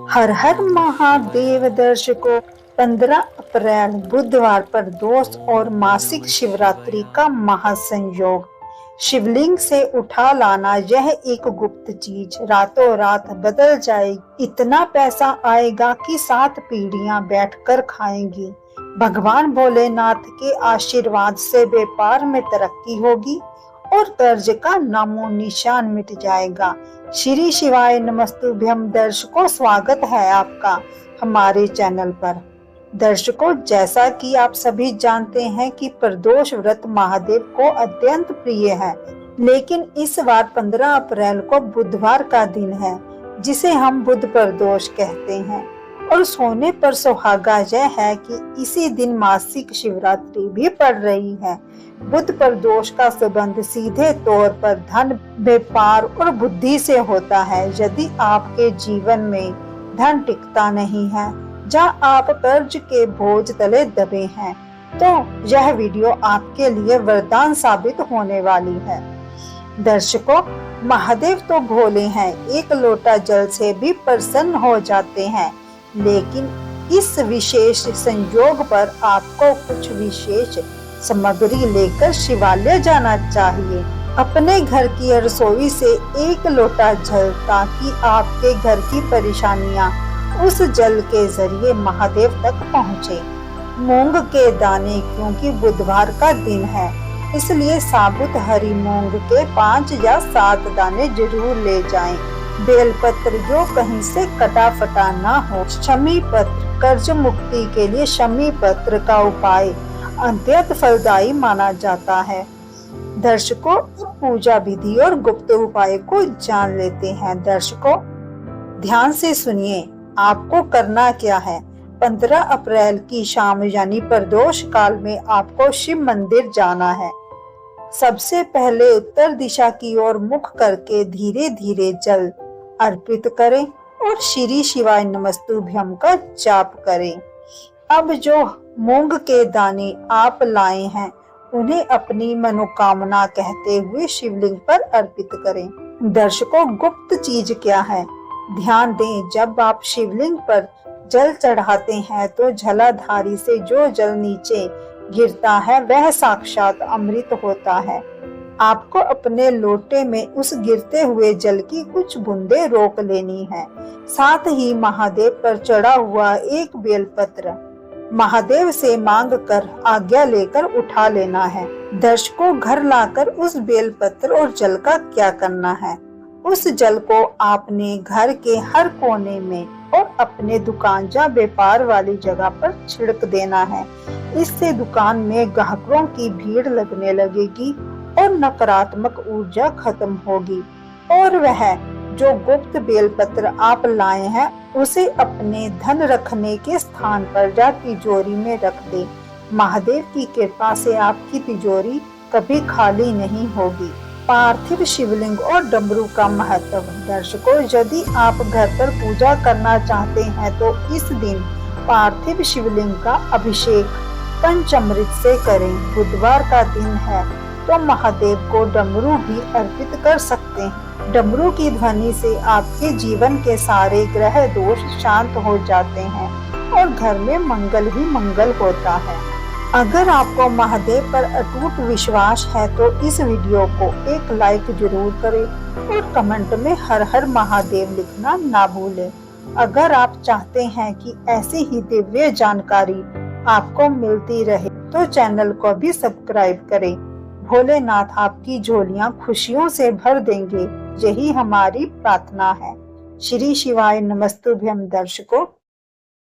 हर हर महादेव दर्शकों, 15 अप्रैल बुधवार पर दोष और मासिक शिवरात्रि का महासंयोग। शिवलिंग से उठा लाना यह एक गुप्त चीज रातों रात बदल जाएगी। इतना पैसा आएगा कि 7 पीढ़ियां बैठकर खाएंगी। भगवान भोलेनाथ के आशीर्वाद से व्यापार में तरक्की होगी और कर्ज का नामो निशान मिट जाएगा। श्री शिवाय नमस्तुभ्यम दर्शकों, स्वागत है आपका हमारे चैनल पर। दर्शकों, जैसा कि आप सभी जानते हैं कि प्रदोष व्रत महादेव को अत्यंत प्रिय है, लेकिन इस बार 15 अप्रैल को बुधवार का दिन है, जिसे हम बुध प्रदोष कहते हैं। और सोने पर सुहागा यह है कि इसी दिन मासिक शिवरात्रि भी पड़ रही है। बुध प्रदोष का संबंध सीधे तौर पर धन, व्यापार और बुद्धि से होता है। यदि आपके जीवन में धन टिकता नहीं है, जहाँ आप कर्ज के बोझ तले दबे हैं, तो यह वीडियो आपके लिए वरदान साबित होने वाली है। दर्शकों, महादेव तो भोले हैं, एक लोटा जल से भी प्रसन्न हो जाते हैं, लेकिन इस विशेष संयोग पर आपको कुछ विशेष सामग्री लेकर शिवालय जाना चाहिए। अपने घर की रसोई से एक लोटा जल, ताकि आपके घर की परेशानियां उस जल के जरिए महादेव तक पहुँचे। मूंग के दाने, क्योंकि बुधवार का दिन है, इसलिए साबुत हरी मूंग के 5 या 7 दाने जरूर ले जाएं। बेलपत्र जो कहीं से कटा फटा ना हो। शमी पत्र, कर्ज मुक्ति के लिए शमी पत्र का उपाय अत्यंत फलदायी माना जाता है। दर्शकों, पूजा विधि और गुप्त उपाय को जान लेते हैं। दर्शकों, ध्यान से सुनिए, आपको करना क्या है। 15 अप्रैल की शाम यानी प्रदोष काल में आपको शिव मंदिर जाना है। सबसे पहले उत्तर दिशा की ओर मुख करके धीरे धीरे जल अर्पित करें और श्री शिवाय नमस्तुभ्यम का जाप करें। अब जो मूंग के दाने आप लाए हैं, उन्हें अपनी मनोकामना कहते हुए शिवलिंग पर अर्पित करें। दर्शकों, गुप्त चीज क्या है, ध्यान दें। जब आप शिवलिंग पर जल चढ़ाते हैं, तो जलाधारी से जो जल नीचे गिरता है, वह साक्षात अमृत होता है। आपको अपने लोटे में उस गिरते हुए जल की कुछ बूंदें रोक लेनी है। साथ ही महादेव पर चढ़ा हुआ एक बेलपत्र महादेव से मांग कर आज्ञा लेकर उठा लेना है। दर्शकों, घर लाकर उस बेलपत्र और जल का क्या करना है। उस जल को आपने घर के हर कोने में और अपने दुकान या व्यापार वाली जगह पर छिड़क देना है। इससे दुकान में ग्राहकों की भीड़ लगने लगेगी और नकारात्मक ऊर्जा खत्म होगी। और वह जो गुप्त बेलपत्र आप लाए हैं, उसे अपने धन रखने के स्थान पर या तिजोरी में रख दें। महादेव की कृपा से आपकी तिजोरी कभी खाली नहीं होगी। पार्थिव शिवलिंग और डमरू का महत्व। दर्शकों, यदि आप घर पर पूजा करना चाहते हैं, तो इस दिन पार्थिव शिवलिंग का अभिषेक पंचामृत से करें। बुधवार का दिन है, तो महादेव को डमरू भी अर्पित कर सकते हैं। डमरू की ध्वनि से आपके जीवन के सारे ग्रह दोष शांत हो जाते हैं और घर में मंगल ही मंगल होता है। अगर आपको महादेव पर अटूट विश्वास है, तो इस वीडियो को एक लाइक जरूर करें और कमेंट में हर हर महादेव लिखना ना भूलें। अगर आप चाहते हैं कि ऐसी ही दिव्य जानकारी आपको मिलती रहे, तो चैनल को भी सब्सक्राइब करें। भोलेनाथ आपकी झोलियां खुशियों से भर देंगे, यही हमारी प्रार्थना है। श्री शिवाय नमस्तुभ्यम दर्शकों।